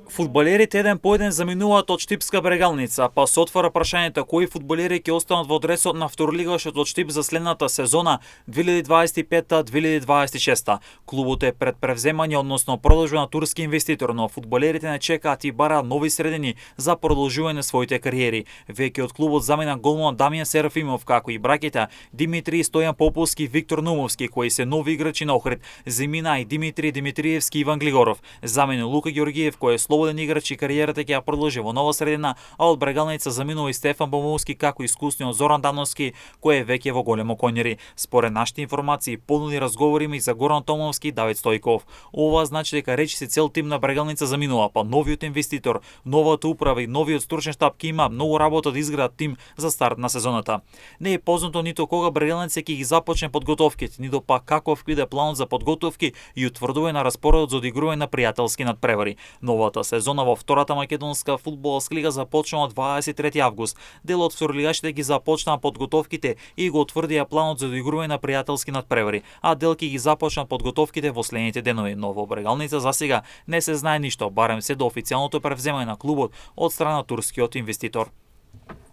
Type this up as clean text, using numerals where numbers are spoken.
Фудбалерите еден по еден заминуваат од Штипска брегалница, па се отвара прашањето кои фудбалери ќе останат во дресот на второлигашот од Штип за следната сезона 2025-2026. Клубот е пред превземање, односно продолжба на турски инвеститор, но фудбалерите не чекаат и бараат нови средини за продолжување на своите кариери. Веќе од клубот замина голман Дамјан Серафимов, како и браќите Димитри Стојан Поповски и Виктор Нумовски, кои се нови играчи на Охрид. Замина и Димитри Димитриевски и Иван Глигоров. Замина Лука Ѓоргиев, кој е слободен играч и кариерата ќе ја продолжи во нова средина, а од брегалница заминува и Стефан Бомовски, како и искусниот Зоран Дановски, кој е веќе во големо конјери. Според нашите информации, понуди разговориме и за Горан Томовски и Давид Стојков. Ова значи дека речиси цел тим на брегалница заминува, па новиот инвеститор, новата управа и новиот стручен штаб ќе има многу работа да изградат тим за старт на сезоната. Не е познато ниту кога брегалница ќе ги започне подготовките, ниту па каков ќе биде планот за подготовки и утврдување на распоредот за одигрување на пријателски надпревари. Новата сезона во втората македонска фудбалска лига започна од 23 август. Дел од второлигашите ги започнаа подготовките и го утврдија планот за одигрување на пријателски надпревари, а дел ќе ги започнат подготовките во следните денови. Но во брегалница засега не се знае ништо, барем се до официјалното превземање на клубот од страна на турскиот инвеститор.